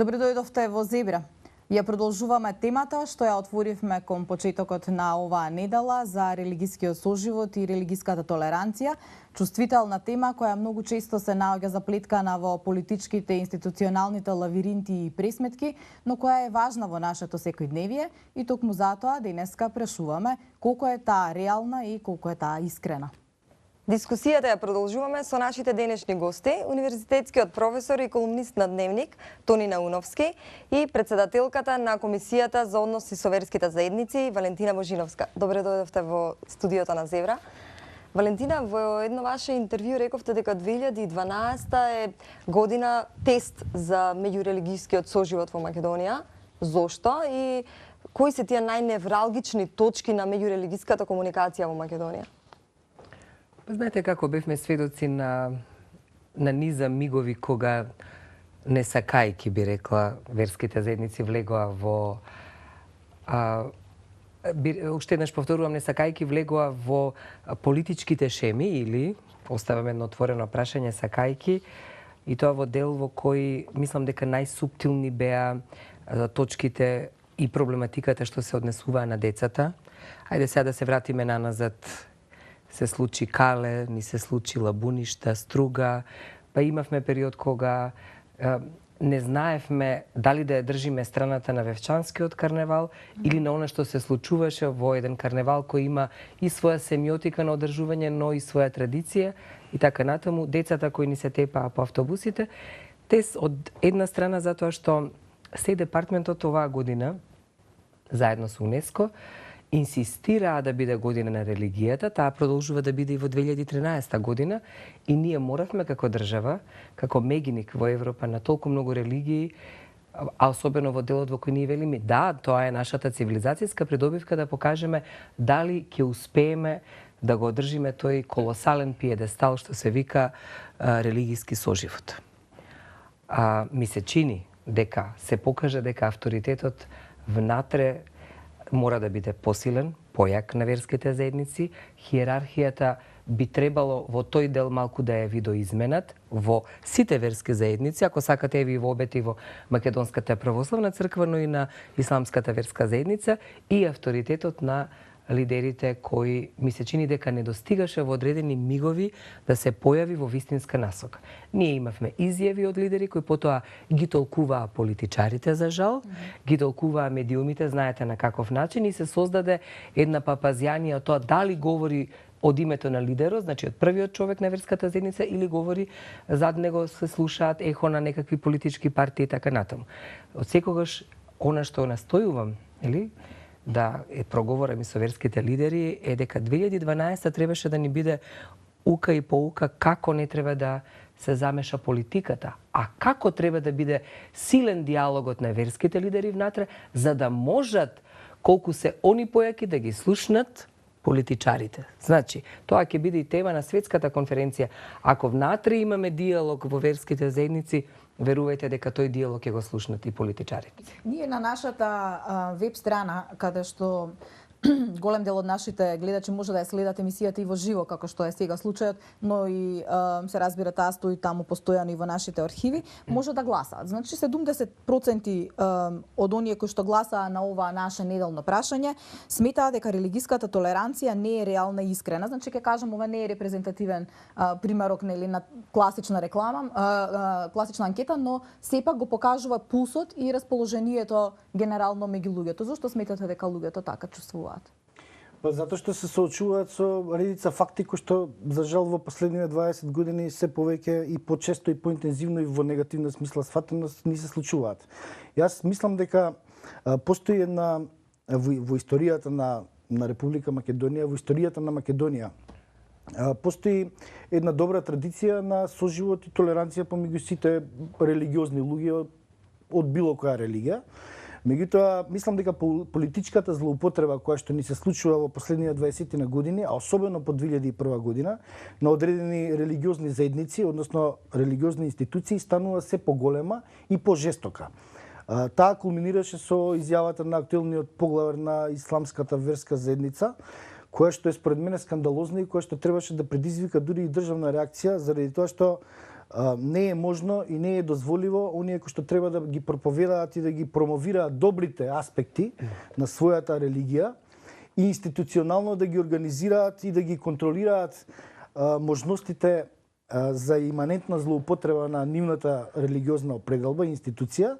Добре дојдовте во Зебра. Ја продолжуваме темата што ја отворивме кон почетокот на оваа недела за религискиот соживот и религиската толеранција, чувствителна тема која многу често се наоѓа заплеткана во политичките институционалните лавиринти и пресметки, но која е важна во нашето секојдневие и токму затоа денеска прашуваме колку е таа реална и колку е таа искрена. Дискусијата ја продолжуваме со нашите денешни гости, универзитетскиот професор и колумнист на Дневник Тони Науновски и председателката на Комисијата за односи со верските заедници Валентина Божиновска. Добре дојдовте во студиото на Зевра. Валентина, во едно ваше интервју рековте дека 2012 е година тест за меѓурелигискиот соживот во Македонија. Зошто и кои се тие најневралгични точки на меѓурелигиската комуникација во Македонија? Знаете како бевме сведоци на низа мигови кога не сакајки, би рекла, верските заедници влегоа во уште еднаш повторувам, не сакајки влегоа во политичките шеми или оставаме едно отворено прашање сакајки, и тоа во дел во кој мислам дека најсуптилни беа точките и проблематиката што се однесуваа на децата. Ајде сега да се вратиме наназад. Се случи Кале, ни се случи Лабуништа, Струга, па имавме период кога не знаевме дали да ја држиме страната на Вевчанскиот карневал или на она што се случуваше во еден карневал кој има и своја семиотика на одржување, но и своја традиција и така натаму. Децата кои ни се тепаа по автобусите, те од една страна затоа што Стејт департментот оваа година, заедно со УНЕСКО, инсистираа да биде година на религијата, таа продолжува да биде и во 2013 година и ние моравме како држава, како мегиник во Европа на толку многу религии, а особено во делот во кој ние велиме да, тоа е нашата цивилизацијска придобивка да покажеме дали ќе успееме да го одржиме тој колосален пиедестал што се вика религиски соживот. Ми се чини дека се покажа дека авторитетот внатре мора да биде посилен, појак на верските заедници. Хиерархијата би требало во тој дел малку да ја видоизменат во сите верски заедници, ако сакате еви во обети во Македонската православна црква, но и на Исламската верска заедница и авторитетот на лидерите кои ми се чини дека не достигаше во одредени мигови да се појави во вистинска насока. Ние имавме изјави од лидери кои потоа ги толкуваа политичарите за жал, ги толкуваа медиумите, знаете на каков начин, и се создаде една папазјанија тоа дали говори од името на лидерот, значи од првиот човек на верската заедница, или говори зад него се слушаат ехо на некакви политички партии и така натаму. Од секогаш она што настојувам, или да проговорам и со верските лидери е дека 2012 требаше да ни биде ука и поука како не треба да се замеша политиката, а како треба да биде силен диалогот на верските лидери внатре, за да можат колку се они појаки да ги слушнат политичарите. Значи, тоа ќе биде и тема на светската конференција. Ако внатре имаме диалог во верските заедници, верувајте дека тој диалог ќе го слушнат и политичарите. Ние на нашата веб страна, каде што голем дел од нашите гледачи може да ја следат емисијата и во живо, како што е сега случајот, но и се разбира таа стои таму постојано и во нашите архиви, може да гласаат. Значи 70% од оние кои што гласаа на ова наше неделно прашање сметаат дека религиската толеранција не е реална и искрена. Значи ќе кажам, ова не е репрезентативен примерок нели на класична реклама, класична анкета, но сепак го покажува пулсот и расположението генерално меѓу луѓето. Зошто сметате дека луѓето така чувствуваат? Па затоа што се соочуваат со редица факти кои што за жал во последниве 20 години се повеќе и почесто и поинтензивно и во негативна смисла сватеност ни се случуваат. Јас мислам дека постои една во историјата на Република Македонија, во историјата на Македонија постои една добра традиција на соживот и толеранција помеѓу сите религиозни луѓе од било која религија. Меѓутоа, мислам дека политичката злоупотреба која што ни се случува во последниве 20 на години, а особено по 2001 година, на одредени религиозни заедници, односно религиозни институции, станува се поголема и пожестока. Таа кулминираше со изјавата на актуелниот поглавар на Исламската верска заедница, која што е според мене скандалозна и која што требаше да предизвика дури и државна реакција, заради тоа што не е можно и не е дозволиво оние кои што треба да ги проповедаат и да ги промовираат добрите аспекти на својата религија и институционално да ги организираат и да ги контролираат можностите за иманентна злоупотреба на нивната религиозна определба и институција,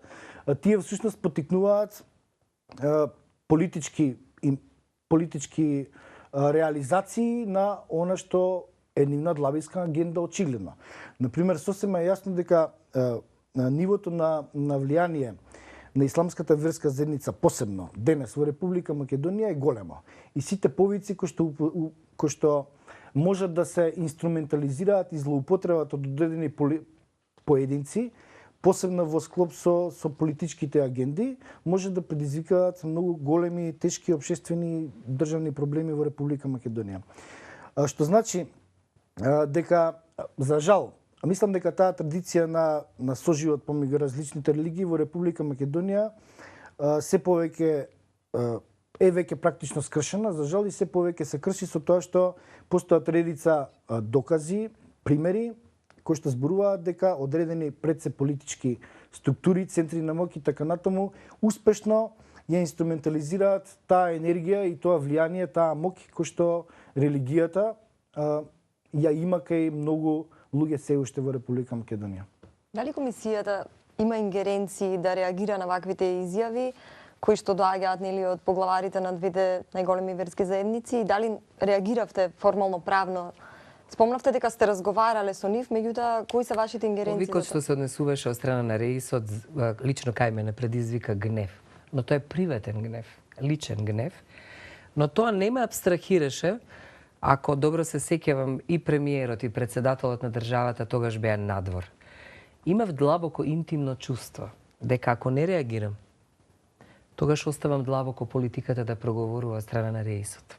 тие всушност потикнуваат политички реализации на она што е нивна длабинска агенда очигледно. Например, сосема е јасно дека нивото на влијание на исламската верска заедница, посебно денес во Република Македонија, е големо. И сите повици кои што можат да се инструментализираат и злоупотребат од одредени поединци, посебно во склоп со политичките агенди, може да предизвикаат многу големи, тешки општествени државни проблеми во Република Македонија. Што значи дека, за жал, мислам дека таа традиција на соживот помеѓу различните религии во Република Македонија се повеќе е веќе практично скршена, за жал, и се повеќе се крши со тоа што постојат редица докази, примери кои што зборуваат дека одредени предсе политички структури, центри на моќ и така натаму успешно ја инструментализираат таа енергија и тоа влијание, таа моќ кој што религијата ја има кај многу луѓе се уште во Република Македонија. Дали комисијата има ингеренции да реагира на ваквите изјави кои што доаѓаат нели од поглаварите на двете најголеми верски заедници, и дали реагиравте формално правно? Спомнавте дека сте разговарале со нив, меѓутоа кои се вашите ингеренции? Повикот што се однесуваше од страна на РЕИС-от лично кај мене предизвика гнев, но тоа е приватен гнев, личен гнев, но тоа не ме абстрахираше. Ако добро се сеќавам, и премиерот и председателот на државата тогаш беа надвор. Имав длабоко интимно чувство дека ако не реагирам, тогаш оставам длабоко политиката да проговорува од страна на РЕИС-от.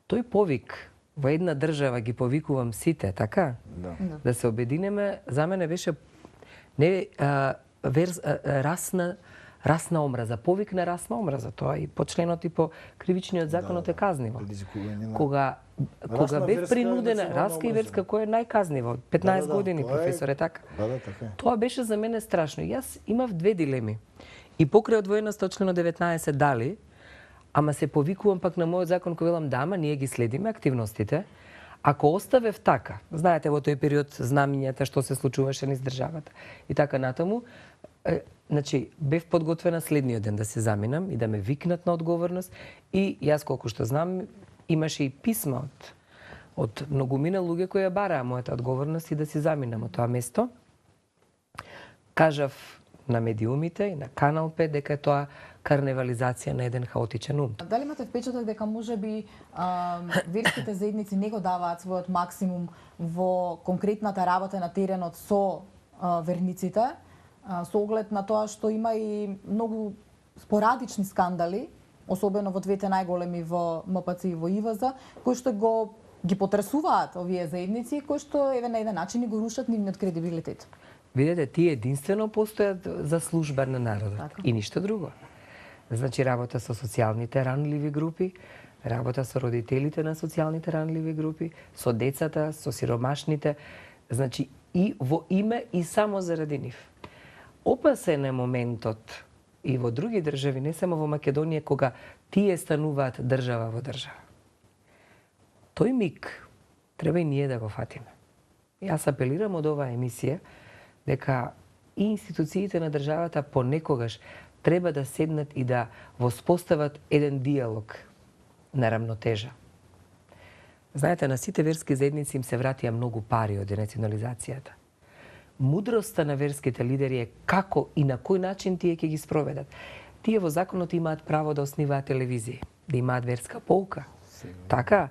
Тој повик во една држава ги повикувам сите, така? Да се обединеме, за мене беше не расна омраза, повик на расна омраза, тоа и по членот и по кривичниот законот е казниво. Кога бев принудена, раска и верска, која е најказниво, 15 години професоре, така? Така. Тоа беше за мене страшно. Јас имав две дилеми. И покрај одвоеноста од членот 19 дали, ама се повикувам пак на мојот закон кој велам да, ама ние ги следиме активностите. Ако оставев така, знаете во тој период знамињата што се случуваше низ државата и така натаму, значи бев подготвена следниот ден да се заминам и да ме викнат на одговорност, и јас колку што знам имаше и писма од многумина луѓе кои ја бараа мојата одговорност и да се заминам од тоа место. Кажав на медиумите и на Канал 5 дека тоа карневализација на еден хаотичен ум. Дали имате впечаток дека можеби верските заедници не го даваат својот максимум во конкретната работа на теренот со верниците, со оглед на тоа што има и многу спорадични скандали, особено во двете најголеми во МПЦ и во ИВЗ, кои што ги потресуваат овие заедници, кои што еве на еден начин и го рушат нивниот кредибилитет. Видете, тие единствено постојат за служба на народот, така, и ништо друго. Значи, работа со социјалните ранливи групи, работа со родителите на социјалните ранливи групи, со децата, со сиромашните, значи и во име и само заради нив. Опасен е моментот и во други држави, не само во Македонија, кога тие стануваат држава во држава. Тој миг треба и ние да го фатиме. Јас апелирам од оваа емисија дека и институциите на државата понекогаш треба да седнат и да воспостават еден диалог на рамнотежа. Знаете, на сите верски заедници им се вратија многу пари од денационализацијата. Мудроста на верските лидери е како и на кој начин тие ќе ги спроведат. Тие во законот имаат право да основаат телевизии, да имаат верска полка. Така,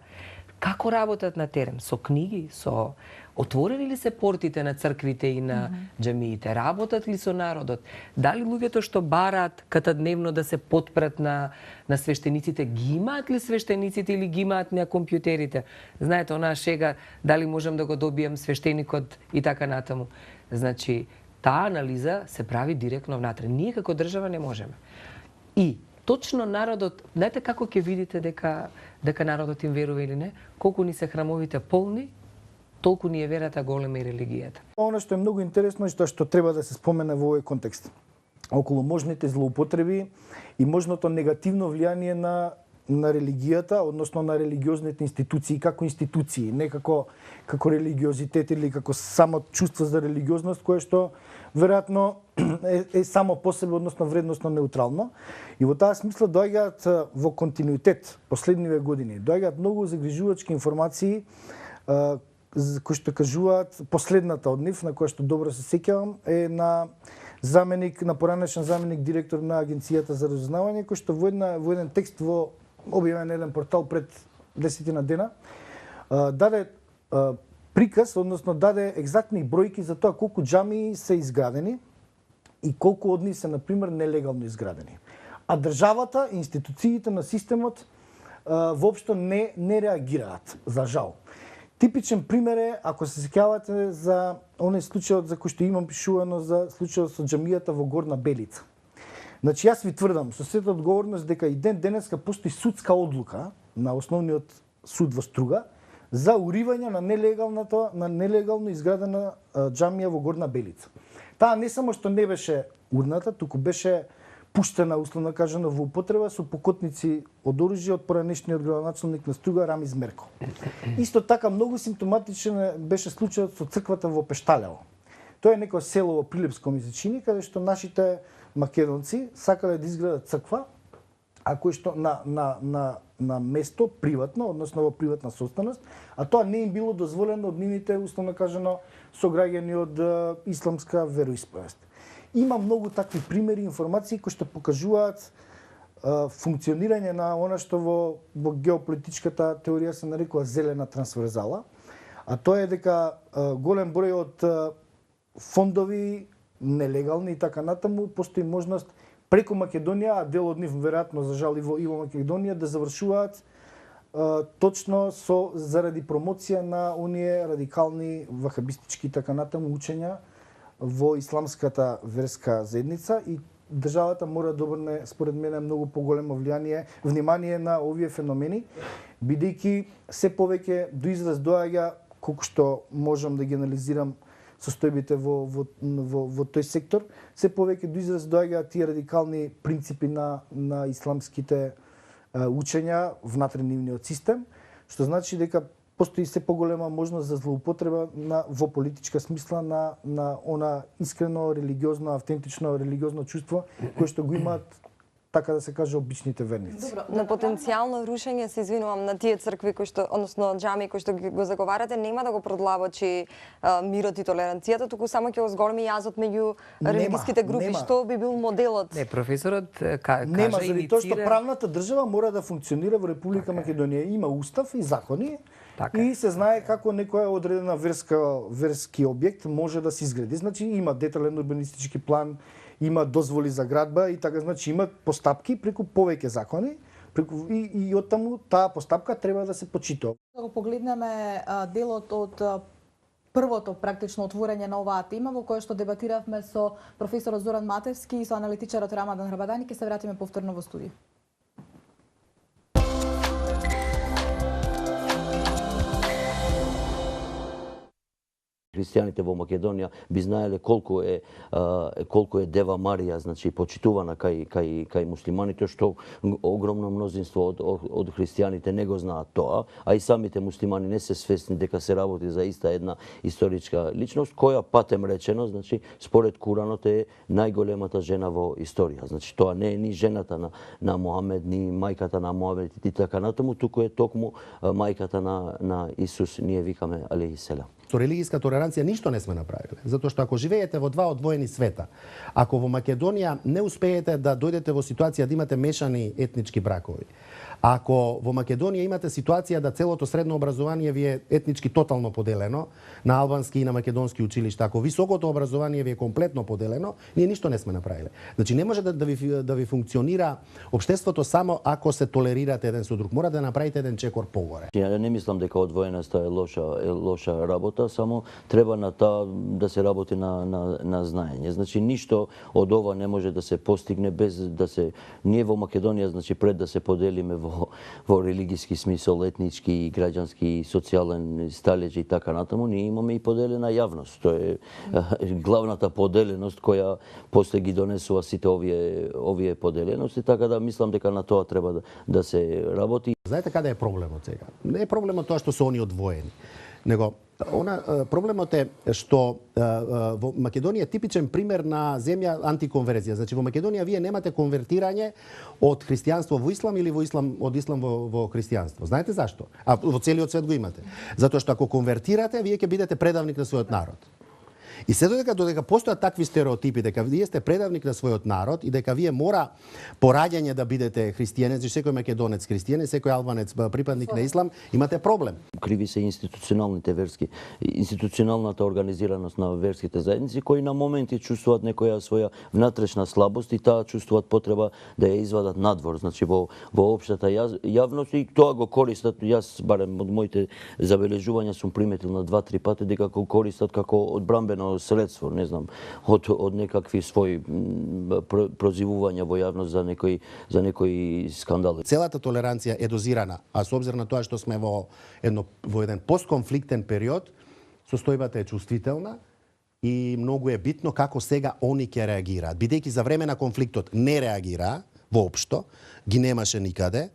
како работат на терен? Со книги, со отворени ли се портите на црквите и на џамиите? Работат ли со народот? Дали луѓето што бараат катадневно да се потпрат на свештениците, ги имаат ли свештениците или ги имаат на компјутерите? Знаете, онаа шега, дали можам да го добијам свештеникот и така натаму. Значи, таа анализа се прави директно внатре. Ние како држава не можеме. И точно народот, знаете како ќе видите дека народот им верува или не? Колку ни се храмовите полни толку ни е верата голема и религијата. Оно што е многу интересно и што треба да се спомене во овој контекст, околу можните злоупотреби и можното негативно влијание на религијата, односно на религиозните институции како институции, не како религиозитет или како само чувство за религиозност кое што веројатно е само по себе, односно вредносно неутрално. И во таа смисла доаѓаат во континуитет последниве години, доаѓаат многу загрижувачки информации кои што кажуваат, последната од нив на која што добро се сеќавам е на поранешен заменик директор на Агенцијата за разузнавање, кој што во еден текст објавен на еден портал пред 10 дена даде приказ, односно даде екзактни бројки за тоа колку џамии се изградени и колку од нив се, например, нелегално изградени. А државата, институциите на системот воопшто не реагираат, за жал. Типичен пример е, ако се сеќавате за оној случајот за кој што имам пишувано за случајот со џамијата во Горна Белица. Значи, јас ви тврдам со сета одговорност дека и денеска постои судска одлука на основниот суд во Струга за уривање на нелегално изградена џамија во Горна Белица. Таа не само што не беше урната, туку беше пуштена, условно кажано, во употреба со покотници од оружје од поранешниот градоначалник на Струга Рамиз Мерко. Исто така многу симптоматичен беше случајот со црквата во Пешталево. Тоа е некое село во Прилепско ми се чини, каде што нашите македонци сакале да изградат црква, а кој што на место приватно, односно во приватна собственост, а тоа не им било дозволено од нивните, условно кажано, сограѓани од исламска вероисповест. Има многу такви примери, информации кои што покажуваат функционирање на она што во геополитичката теорија се нарекува зелена трансверзала, а тоа е дека голем број од фондови нелегални и така натаму постои можност преку Македонија, а дел од нив веројатно за жал и во Македонија да завршуваат точно заради промоција на оние радикални вахабистички и така натаму учења во исламската верска заедница и државата мора да обрне, според мене, многу поголемо внимание на овие феномени, бидејќи се повеќе до израз доаѓа, колку што можам да ги анализирам состојбите во тој сектор, се повеќе до израз доаѓаат тие радикални принципи на исламските учења внатре нивниот систем, што значи дека постои се поголема можност за злоупотреба во политичка смисла на она искрено религиозно, автентично религиозно чувство кое што го имаат, така да се каже, обичните верници. На потенцијално рушење, се извинувам, на тие цркви кои што, односно џамии кои што го заговарате, нема да го продлабочи мирот и толеранцијата, туку само ќе го зголеми јазот меѓу религиските групи. Нема. Што би бил моделот? Не, професорот каже нема, заради тоа што правната држава мора да функционира во Република Македонија. Има устав и закони. И се знае како некоја одредена верски објект може да се изгради. Значи има детален урбанистички план, има дозволи за градба и така, значи има постапки преку повеќе закони, и оттаму таа постапка треба да се почитува. Да го погледнеме делот од првото практично отворање на оваа тема во која што дебатиравме со професорот Зоран Матевски и со аналитичарот Рамадан Рабадани, ќе се вратиме повторно во студио. Христијаните во Македонија би знаеле колку е Дева Марија, значи почитувана кај муслиманите, што огромно мнозинство од христијаните не го знаат тоа, а и самите муслимани не се свесни дека се работи за иста една историчка личност, која патем речено, значи според Куранот е најголемата жена во историја. Значи тоа не е ни жената на Мохамед, ни мајката на Мохамед и така натаму, туку е токму мајката на Исус, ние викаме алейхи селам. Со религиска толеранција ништо не сме направиле, затоа што ако живеете во два одвоени света, ако во Македонија не успеете да дојдете во ситуација да имате мешани етнички бракови, ако во Македонија имате ситуација да целото средно образование ви е етнички тотално поделено на албански и на македонски училишта, ако високото образование ви е комплетно поделено, ние ништо не сме направиле. Значи не може да ви функционира општеството само ако се толерирате еден со друг. Мора да направите еден чекор погоре. Ја не мислам дека одвоеноста е лоша работа, само треба на таа да се работи на знаење. Значи ништо од ова не може да се постигне без да се ние во Македонија, значи пред да се поделиме во во религиски смисол, етнички, граѓански, социјален сталеж и така натаму, ние имаме и поделена јавност. Тоа е главната поделеност која после ги донесува сите овие поделености, така да мислам дека на тоа треба да се работи. Знаете каде е проблемот сега? Не е проблемот тоа што се они одвоени, него проблемот е што во Македонија е типичен пример на земја антиконверзија. Значи во Македонија вие немате конвертирање од христијанство во ислам или од ислам во христијанство. Знаете зашто? А во целиот свет го имате. Затоа што ако конвертирате, вие ќе бидете предавник на својот народ. И се додека постојат такви стереотипи дека вие сте предавник на својот народ и дека вие мора по раѓање да бидете христијанец, секој македонец христијанец, секој албанец припадник на ислам, имате проблем. Криви се институционалната организираност на верските заедници, кои на моменти чувствуваат некоја своја внатрешна слабост и таа чувствуваат потреба да ја извадат надвор, значи во општата јавност, и тоа го користат. Јас барем од моите забележувања сум приметил на 2-3 пати дека го користат како одбранбено средство, не знам, од некакви своји прозивувања во јавност за некои скандали. Целата толеранција е дозирана, а со обзир на тоа што сме во еден постконфликтен период, состојбата е чувствителна и многу е битно како сега они ќе реагираат. Бидејќи за време на конфликтот не реагираа воопшто, ги немаше никаде,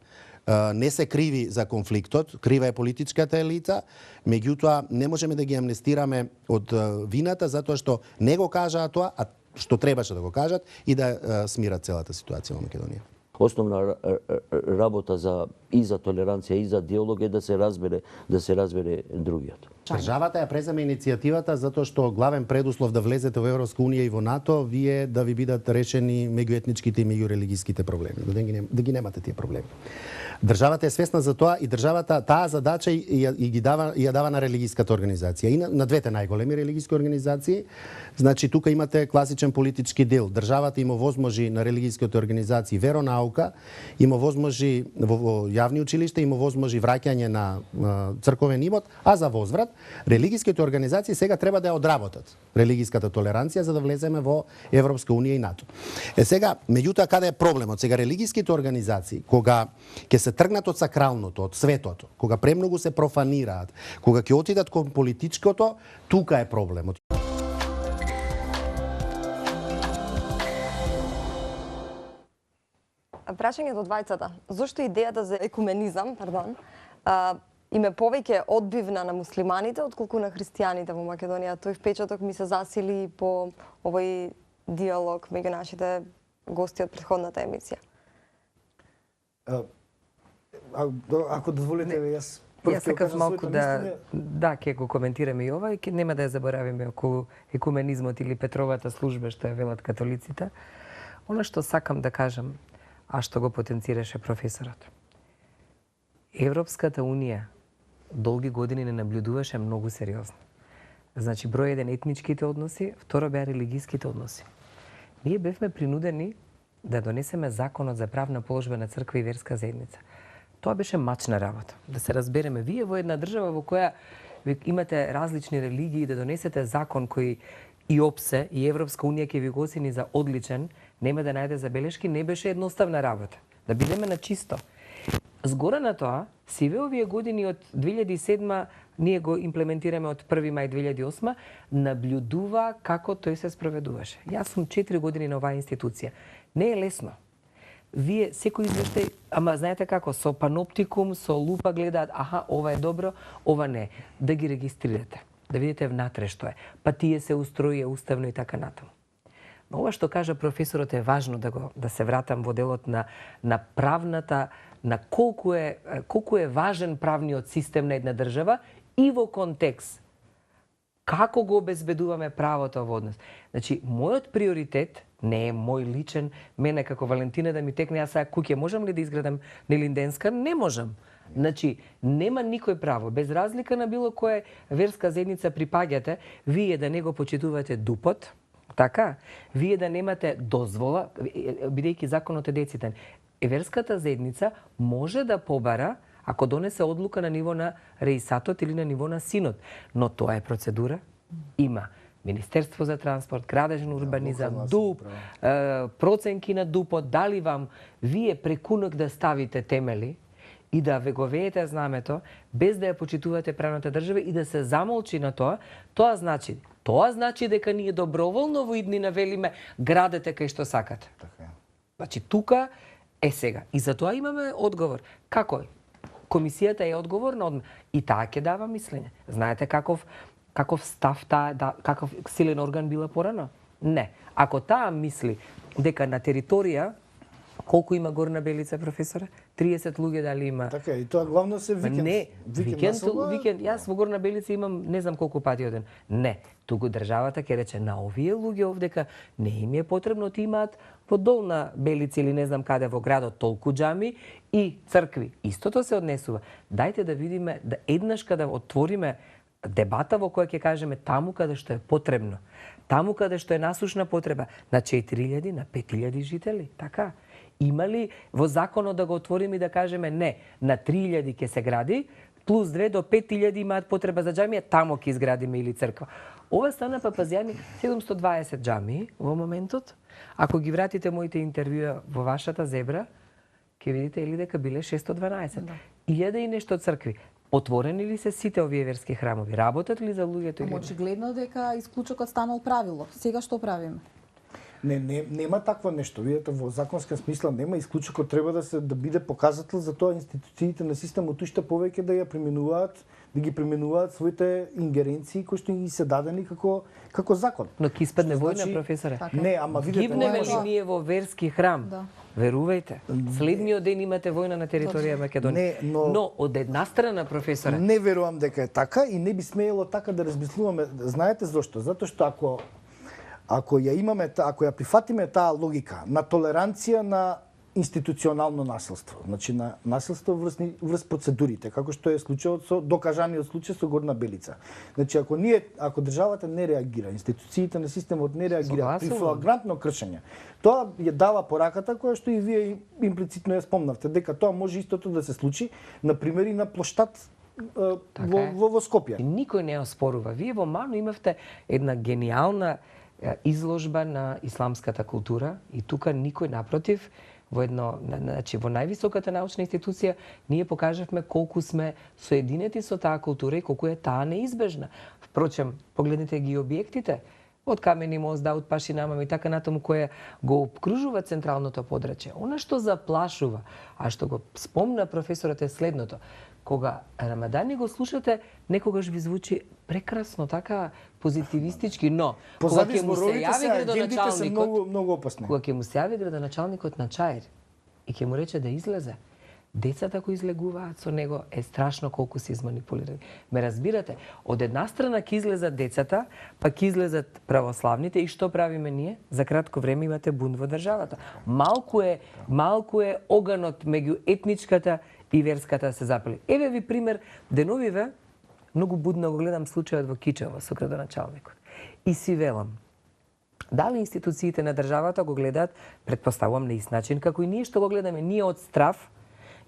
не се криви за конфликтот, крива е политичката елита, меѓутоа не можеме да ги амнестираме од вината затоа што не го кажаа тоа, а што требаше да го кажат и да смират целата ситуација во Македонија. Основна работа и за толеранција и за диалог е да се разбере другиот. Државата ја преземе иницијативата затоа што главен предуслов да влезете во Европска унија и во НАТО вие да ви бидат решени меѓуетничките и меѓурелигиските проблеми, да ги немате тие проблеми. Државата е свесна за тоа и државата таа задача ја дава на религиската организација и на двете најголеми религиски организации. Значи тука имате класичен политички дел. Државата има возможи на религиските организации веронаука, има возможи во јавни училишта, има возможи враќање на црковен имот, а за возврат религиските организации сега треба да ја одработат религиската толеранција за да влеземе во Европска унија и НАТО. Сега, меѓутоа каде е проблемот? Сега религиските организации кога ќе се тргнат од сакралното, од светото, кога премногу се профанираат, кога ќе отидат кон политичкото, тука е проблемот. Прашање до двајцата. Зошто идејата за екуменизам, им е повеќе одбивна на муслиманите отколку на христијаните во Македонија? Тој впечаток ми се засили по овој диалог меѓу нашите гости од претходната емисија. Ако дозволите, јас сакав малку ќе го коментираме и ова и нема да ја заборавиме околу екуменизмот или Петровата служба што ја велат католиците. Она што сакам да кажам, а што го потенцираше професорот. Европската унија долги години не наблюдуваше многу сериозно. Значи, број еден етничките односи, второ беа религиските односи. Ние бевме принудени да донесеме законот за правна положба на црква и верска заедница. Тоа беше мачна работа. Да се разбереме, вие во една држава во која имате различни религии, да донесете закон кој и ОПСЕ и Европска унија ќе ви го оцени за одличен, нема да најде забелешки, не беше едноставна работа. Да бидеме на чисто. Згора на тоа, сиве овие години од 2007 ние го имплементираме од 1 мај 2008, наблюдува како тој се спроведуваше. Јас сум 4 години на оваа институција. Не е лесно. Вие секој извештај, ама знаете како, со паноптикум, со лупа гледаат, аха, ова е добро, ова не. Да ги регистрирате, да видите внатре што е. Па тие се устрои уставно и така натаму. Но ова што кажа професорот е важно да се вратам во делот на правната, на колку е важен правниот систем на една држава и во контекст како го обезбедуваме правото во однос. Значи, мојот приоритет не е мој личен, мене како Валентина да ми текне, јас сега куќе можам ли да изградам Нелинденска? Не можам. Значи, нема никој право, без разлика на било која верска заедница припаѓате, вие да не го почитувате дупот, така, вие да немате дозвола, бидејќи законот е децитен. Верската заедница може да побара ако донесе одлука на ниво на реисатот или на ниво на синот. Но тоа е процедура. Има Министерство за транспорт, градежен урбанизам, ДУП, проценки на ДУПот, дали вам вие прекунок да ставите темели и да ве го веете знамето, без да ја почитувате правната држава и да се замолчи на тоа, тоа значи дека ние доброволно во иднина велиме градете кај што сакате. Така е. Значи тука е сега. И за тоа имаме одговор. Како е? Комисијата е одговорна и таа ќе дава мислење. Знаете каков став каков силен орган била порано? Не. Ако таа мисли дека на територија колку има Горна Белица, професоре? 30 луѓе дали има? Така е, и тоа главно се викенд. Не, населба. викенд. Јас во Горна Белица имам не знам колку пати оден. Не, туку државата ќе рече на овие луѓе овдека не им е потребно да имаат во Долна Белица или не знам каде во градот толку џами и цркви. Истото се однесува. Дајте да видиме, да еднаш када отвориме дебата во која ќе кажеме таму каде што е потребно, таму каде што е насушна потреба, на 4000, на 5000 жители, така? Има ли во законот да го отвориме и да кажеме не, на 3000 ќе се гради, плюс 2 до 5000 имаат потреба за џамија, таму ќе изградиме или црква. Ова стана папазјани 720 џамии во моментот. Ако ги вратите моите интервјуа во вашата зебра, ќе видите или дека биле 612. Илјада и нешто цркви. Отворени ли се сите овие верски храмови? Работат ли за луѓето или не? Очигледно дека исклучокот станал правило. Сега што правиме? Нема такво нешто. Видете, во законска смисла нема, исклучокот треба да биде показател за тоа институциите на системот уште повеќе да ја применуваат, да ги применуваат своите ингеренции кои што ги се дадени како закон. Но ќе испадне Што војна, значи- професоре. Не, ама видете, Гибнеме ли може- ние во верски храм? Да. Верувајте. Следниот ден имате војна на територија Македонија. Не, но од една страна, професоре, Не верувам дека е така и не би смеело така да размислуваме. Знаете зошто? Затоа што ако ја прифатиме таа логика на толеранција на институционално насилство, значи на насилство врз процедурите, како што е случајот со докажаниот случај со Горна Белица. Значи ако државата не реагира, институциите на системот не реагираат при Согласувам. флагрантно кршење, тоа ја дава пораката која што и вие имплицитно ја спомнавте, дека тоа може истото да се случи на пример и на плоштад во Скопје. И никој не оспорува. Вие во Ману имавте една гениална изложба на исламската култура и тука никој напротив во во највисоката научна институција ние покажавме колку сме соединети со таа култура и колку е таа неизбежна. Впрочем, погледнете ги објектите од Камени мост, од Пашинамам и така натаму која го обкружува централното подрачје. Она што заплашува, а што го спомна професорот е следното. Кога Рамадани го слушате, некогаш ви звучи прекрасно, така позитивистички, но кога ќе му се јави градоначалникот, многу опасни. кога ќе му се јави градоначалникот на Чаир и ќе му рече да излезе, децата кои излегуваат со него е страшно колку се изманипулирани. Ме разбирате? Од една страна ќе излезат децата, па ќе излезат православните и што правиме ние? За кратко време имате бунт во државата. Малку е оганот меѓу етничката и верската се запали. Еве ви пример, деновиве многу будно го гледам случајот во Кичево со градоначалникот. И си велам, дали институциите на државата го гледаат, предпоставувам на ист начин, како и ние што го гледаме, ние од страв.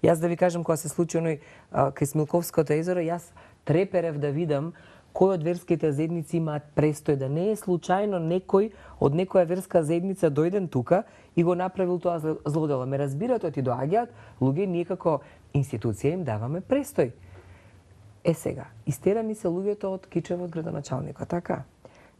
Јас да ви кажам, кога се случи оној кај Смилковското езеро, јас треперев да видам кој од верските заедници имаат престој, да не е случајно некој од некоја верска заедница дојден тука и го направил тоа злодело. Ме разбирате, оти доаѓаат луѓе, ние како институција им даваме престој. Сега, истерани се луѓето од Кичево од градоначалникот, така?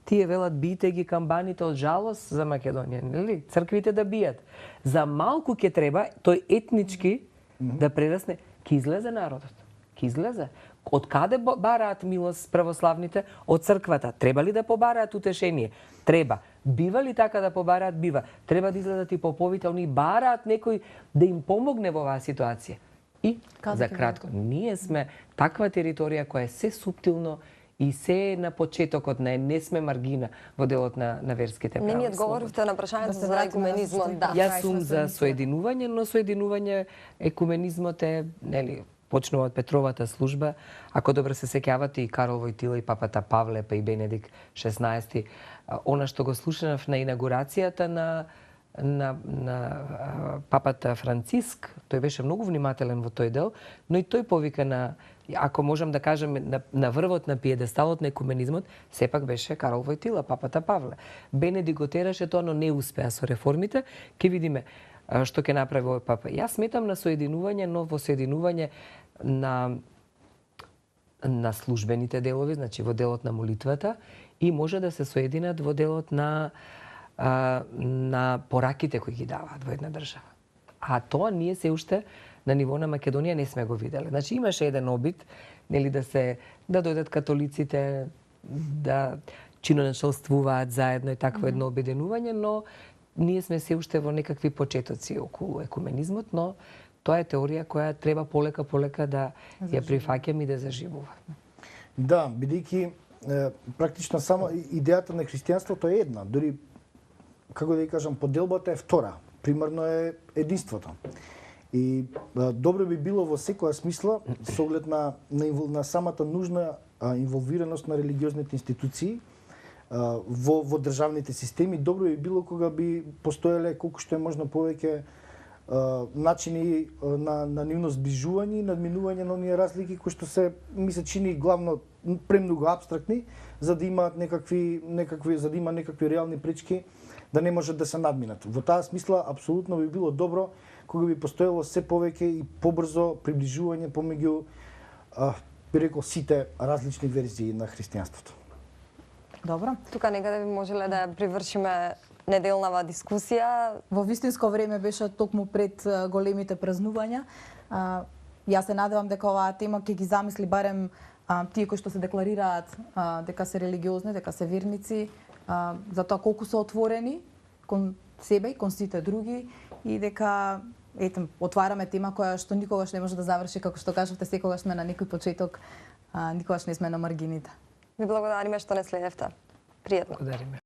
Тие велат биите ги камбаните од жалост за Македонија, нели? Црквите да бијат. За малку ќе треба тој етнички да прерасне, ќе излезе народот. Ќе излезе. Од каде бараат милост православните? Од црквата. Треба ли да побараат утешение? Треба. Бива ли така да побараат? Бива. Треба да излезат и поповите, они бараат некој да им помогне во оваа ситуација. И, за кратко, ние сме таква територија која е се суптилно и се на почетокот не сме маргина во делот на верските права. Не ми одговоривте на прашањето за екуменизмот, да. Јас сум за соединување, но соединување екуменизмот е, нели, почнува од Петровата служба. Ако добро се сеќавате и Карол Војтила и папата Павле, па и Бенедик 16, она што го слушнав на инаугурацијата на папата Франциск, тој беше многу внимателен во тој дел, но и тој повика на, ако можам да кажем, на врвот на пиедесталот на екуменизмот, сепак беше Карол Војтила, папата Павле. Бенедик го тераше тоа, но не успеа со реформите. Ке видиме, што ќе направи овој папа. Јас сметам на соединување, но во соединување на службените делови, значи во делот на молитвата, и може да се соединат во делот на пораките кои ги даваат во една држава. А тоа ние се уште на ниво на Македонија не сме го виделе. Значи имаше еден обид, нели, да дојдат католиците, да чиноначелствуваат заедно и такво едно обединување, но ние сме се уште во некакви почетоци околу екуменизмот, но тоа е теорија која треба полека да ја прифаќаме и да заживува. Да, бидејќи практично само идејата на христијанството е една, дури како да ја кажам, поделбата е втора. Примерно е единството. И добро би било во секоја смисла, со оглед на самата нужна инволвираност на религиозните институции во државните системи, добро би било кога би постоеле колку што е можно повеќе начини на нивно зближување и надминување на оние разлики кои што се ми се чини главно премногу апстрактни, за да има некакви реални пречки да не можат да се надминат. Во таа смисла апсолутно би било добро кога би постоело се повеќе и побрзо приближување помеѓу би рекол сите различни верзии на христијанството. Добро. Тука некаде би можеле да привршиме неделнава дискусија. Во вистинско време беше токму пред големите празнувања. Јас се надевам дека оваа тема ќе ги замисли барем тие кои што се декларираат дека се религиозни, дека се верници, за тоа колку се отворени кон себе и кон сите други и дека отвараме тема која што никогаш не може да заврши, како што кажавте, секогаш сме на некој почеток, никогаш не сме на маргините. Ви благодариме што не следевте. Пријатно. Благодариме.